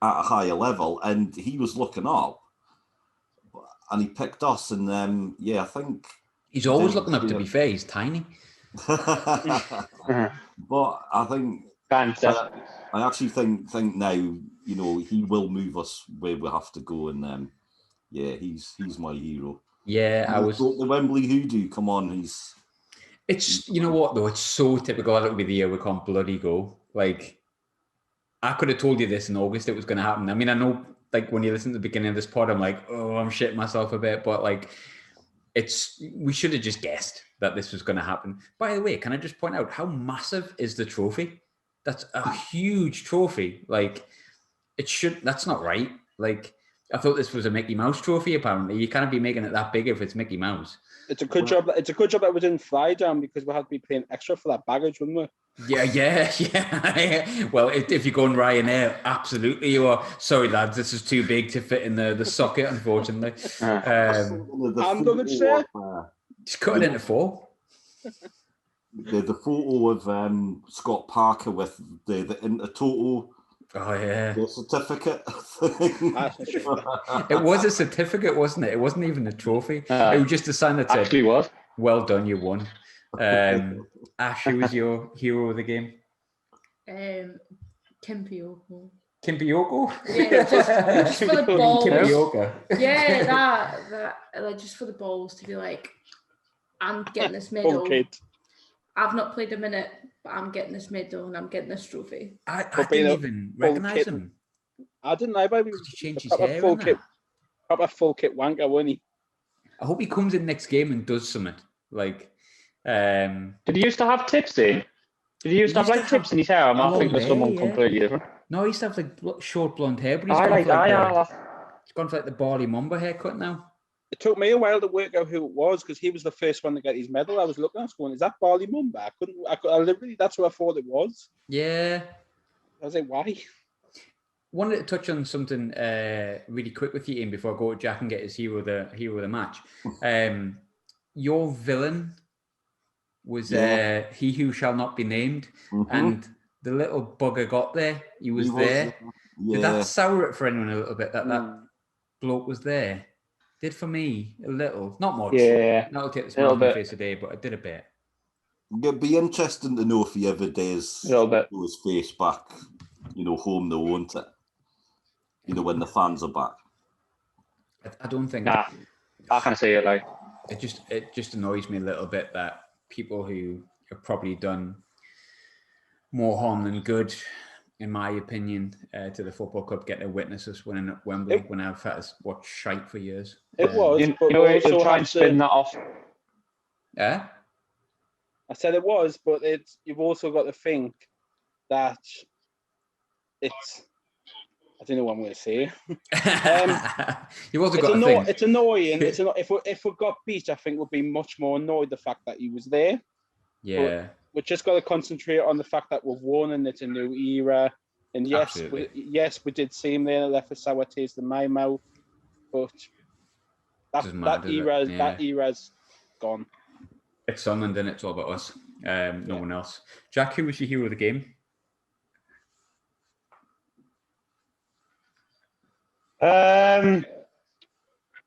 at a higher level, and he was looking up, and he picked us, and I think he's always looking up. To be fair, he's tiny. But I think I actually think now he will move us where we have to go, and he's my hero. Yeah, I was the Wembley hoodoo. Come on, It's what though. It's so typical that it would be the year we can't bloody go. Like, I could have told you this in August it was going to happen. I mean, I know, like, when you listen to the beginning of this pod, I'm like, oh, I'm shitting myself a bit, but like, we should have just guessed that this was going to happen. By the way, can I just point out how massive is the trophy? That's a huge trophy. Like, that's not right. Like, I thought this was a Mickey Mouse trophy, apparently. You can't be making it that big if it's Mickey Mouse. It's a good job that we didn't fly down, because we'll have to be paying extra for that baggage, wouldn't we? Yeah. Well, if you go on Ryanair, absolutely you are. Sorry, lads, this is too big to fit in the socket, unfortunately. I'm going to say. Just cut it into 4. The photo of Scott Parker with the Intertoto the certificate. It was a certificate, wasn't it? It wasn't even a trophy. It was just a sign that said, actually was. "Well done, you won." Ash, who was your hero of the game? Kimpiogo. Kimpiogo? Yeah, just for the balls. Kimpioga. Yeah, that like just for the balls to be like, I'm getting this medal. I've not played a minute, but I'm getting this medal and I'm getting this trophy. I didn't even recognise him. I didn't know about him. He changed his hair and that. Proper full kit wanker, wasn't he? I hope he comes in next game and does something. Like, did he used to have tips in? Did he used to have like tips in his hair? I think there's someone completely different. No, he used to have like short blonde hair, but he's gone for like the Barley Mamba haircut now. It took me a while to work out who it was because he was the first one to get his medal. I was looking at it going, is that Barley Mamba? I literally, that's who I thought it was. Yeah. I was like, why? Wanted to touch on something really quick with you, Ian, before I go to Jack and get his hero of the match. Your villain was He Who Shall Not Be Named, and the little bugger got there. He was there. Did that sour it for anyone a little bit that bloke was there? Did for me a little, not much. Yeah, that'll take the smile off my face today, but I did a bit. It'd be interesting to know if he ever does put his face back, home though, won't it? When the fans are back. I don't think. Nah, I can't say it like. It just annoys me a little bit that people who have probably done more harm than good, in my opinion, to the football club get to witness us winning at Wembley when I've had to watch shite for years. It was. He'll try and spin that off. Yeah? I said it was, but you've also got to think that it's... I don't know what I'm going to say. You've also got to think. It's annoying. If we got beat, I think we'd be much more annoyed the fact that he was there. Yeah. But we've just got to concentrate on the fact that we've won and it's a new era. And yes, we did see him there. It left a sour taste in my mouth. But that era's gone. It's Sunderland, and it's all about us. No one else. Jack, who was your hero of the game? I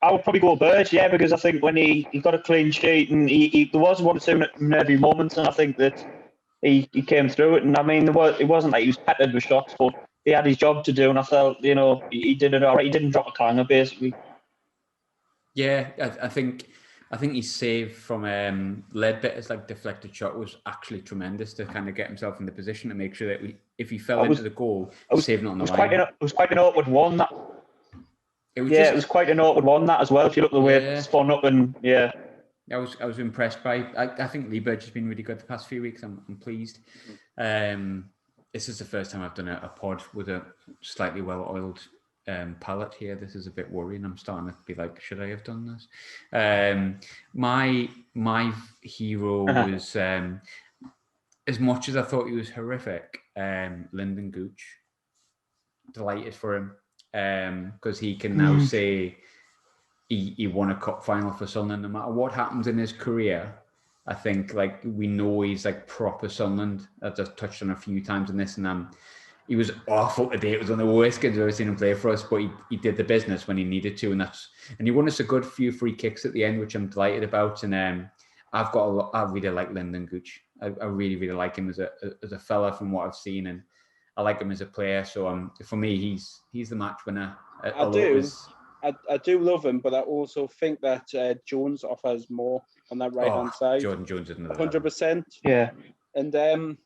would probably go Birch, because I think when he got a clean sheet and there was one or two nervy moments, and I think that he came through it. And I mean, it wasn't like he was petted with shots, but he had his job to do, and I felt he did it all right. He didn't drop a clanger, basically. Yeah, I think his save from Ledbetter's deflected shot was actually tremendous to kind of get himself in the position to make sure that if he fell into the goal, saving it on the line. It was quite an awkward one. It was quite an awkward one that as well. If you look at the way it spun up and I was impressed by. I think Lee Burge has been really good the past few weeks. I'm pleased. This is the first time I've done a pod with a slightly well-oiled palette here. This is a bit worrying. I'm starting to be like, should I have done this? My hero was as much as I thought he was horrific. Lyndon Gooch. Delighted for him. Because he can now say he won a cup final for Sunderland. No matter what happens in his career, I think we know he's proper Sunderland. I've just touched on a few times in this, and he was awful today. It was one of the worst games I've ever seen him play for us, but he did the business when he needed to, and he won us a good few free kicks at the end, which I'm delighted about. And I really like Lyndon Gooch. I really, really like him as a fella from what I've seen, and I like him as a player. So for me, he's the match winner. I do love him, but I also think that Jones offers more on that right hand side. Jordan Jones is 100%. Yeah. And I'm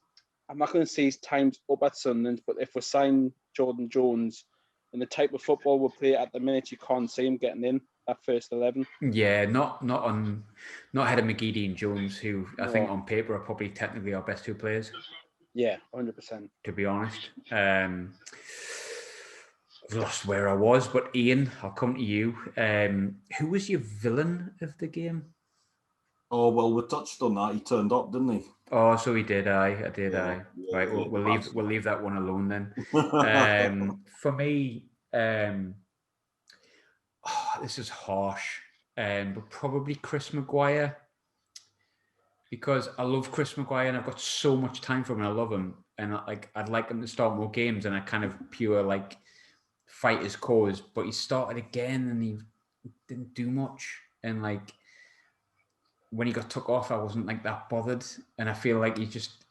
not going to say his time's up at Sunderland, but if we sign Jordan Jones and the type of football we play at the minute, you can't see him getting in that first 11. Yeah, not ahead of McGeady and Jones, who I think on paper are probably technically our best two players. Yeah, 100%. To be honest, I've lost where I was, but Ian, I'll come to you. Who was your villain of the game? Oh well, we touched on that. He turned up, didn't he? Oh, so he did. I did. Yeah, right, we'll leave that one alone then. For me, this is harsh, but probably Chris Maguire. because I love Chris Maguire and I've got so much time for him and I love him. And I'd like him to start more games, and I kind of pure like fight his cause, but he started again and he didn't do much. And like when he got took off, I wasn't like that bothered. And I feel like he just,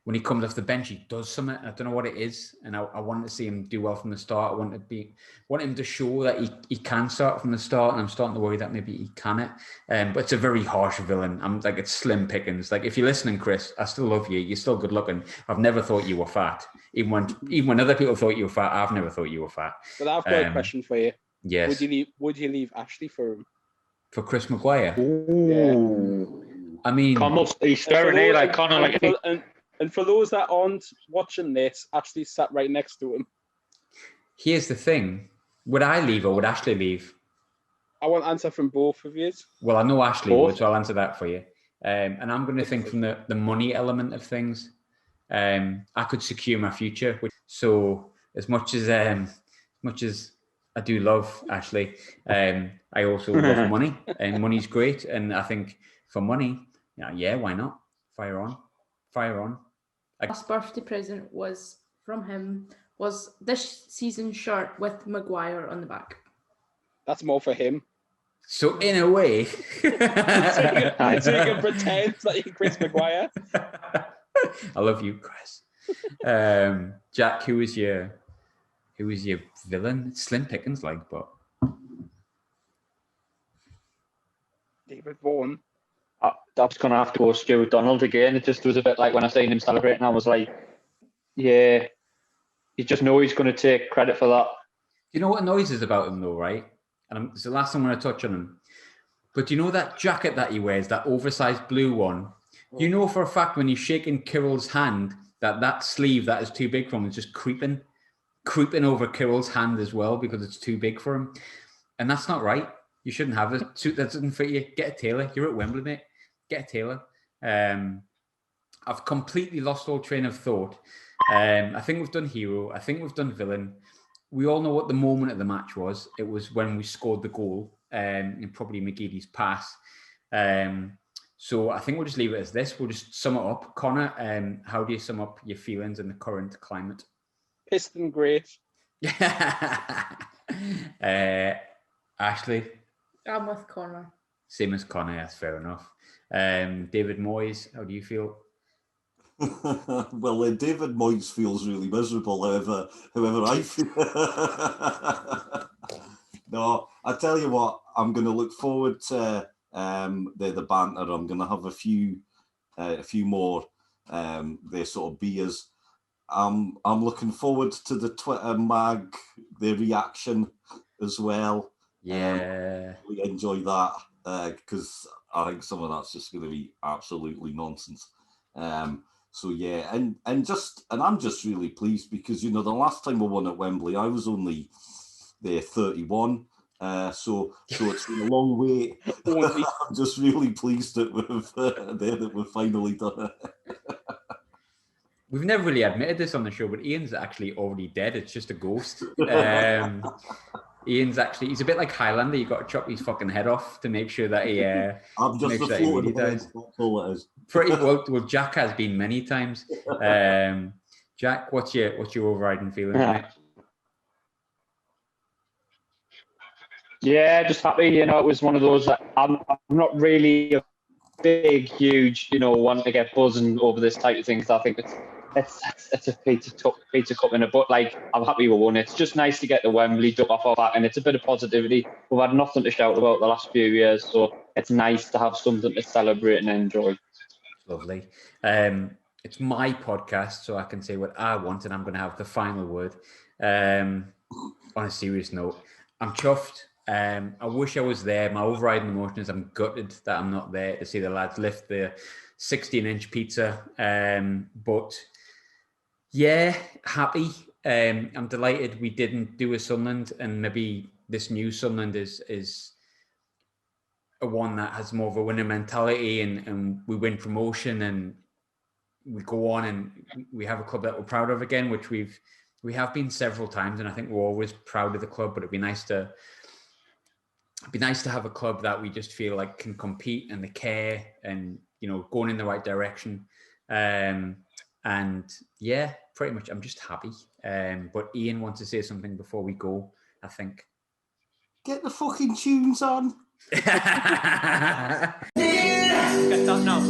when he comes off the bench, he does something. I don't know what it is. And I wanted to see him do well from the start. I want him to show that he can start from the start. And I'm starting to worry that maybe he can't. But it's a very harsh villain. I'm like, it's slim pickings. Like, if you're listening, Chris, I still love you. You're still good looking. I've never thought you were fat. Even when other people thought you were fat, I've never thought you were fat. But I've got a question for you. Yes. Would you leave Ashley for him? For Chris Maguire? Yeah. I mean, he's staring at like Connor like. And for those that aren't watching this, Ashley sat right next to him. Here's the thing. Would I leave or would Ashley leave? I want an answer from both of you. Well, I know Ashley would, so I'll answer that for you. And I'm going to think from the money element of things. I could secure my future. So as much as I do love Ashley, I also love money. And money's great. And I think for money, yeah, why not? Fire on. Last birthday present was from him was this season's shirt with Maguire on the back. That's more for him. So in a way, so you can pretend that you're Chris Maguire. I love you, Chris. Jack, who was your villain? It's slim pickings, like, but David Vaughan. I was going to have to go Stuart Donald again. It just was a bit like when I seen him celebrating, I was like, yeah, you just know he's going to take credit for that. You know what annoys us about him though, right? And it's the last time I'm going to touch on him. But do you know that jacket that he wears, that oversized blue one? You know for a fact when he's shaking Kirill's hand, that sleeve that is too big for him is just creeping over Kirill's hand as well because it's too big for him. And that's not right. You shouldn't have a suit that doesn't fit you. Get a tailor. You're at Wembley, mate. Get a tailor. I've completely lost all train of thought. I think we've done hero. I think we've done villain. We all know what the moment of the match was. It was when we scored the goal and probably McGeady's pass. So I think we'll just leave it as this. We'll just sum it up. Connor, how do you sum up your feelings in the current climate? Pissed and great. Ashley? I'm with Connor. Same as Connor, that's fair enough. David Moyes, how do you feel? Well, David Moyes feels really miserable, however I feel. No, I tell you what, I'm going to look forward to the banter. I'm going to have a few more their sort of beers. I'm looking forward to the Twitter mag, the reaction as well. Yeah, we enjoy that because I think some of that's just going to be absolutely nonsense. So yeah, and I'm just really pleased because the last time we won at Wembley, I was only there 31. So it's been a long wait. I'm just really pleased that we've finally done it. We've never really admitted this on the show, but Ian's actually already dead. It's just a ghost. Ian's he's a bit like Highlander. You've got to chop his fucking head off to make sure that he I'm just a floating head. That's all it is. Pretty well, Jack has been many times. Jack, what's your overriding feeling? Mate? Yeah, just happy. It was one of those that I'm not really a big, huge, one to get buzzing over this type of thing. Because I think it's a pizza cup in a butt. Like, I'm happy we won. It's just nice to get the Wembley duck off our back, and it's a bit of positivity. We've had nothing to shout about the last few years, so it's nice to have something to celebrate and enjoy. Lovely. It's my podcast, so I can say what I want, and I'm going to have the final word. On a serious note, I'm chuffed. I wish I was there. My overriding emotion is I'm gutted that I'm not there to see the lads lift the 16-inch pizza. But yeah, happy. I'm delighted we didn't do a Sunderland, and maybe this new Sunderland is a one that has more of a winner mentality, and we win promotion and we go on and we have a club that we're proud of again, which we have been several times, and I think we're always proud of the club. But it'd be nice to have a club that we just feel like can compete, and the care and going in the right direction. And yeah, pretty much I'm just happy. But Ian wants to say something before we go, I think. Get the fucking tunes on. Get that now.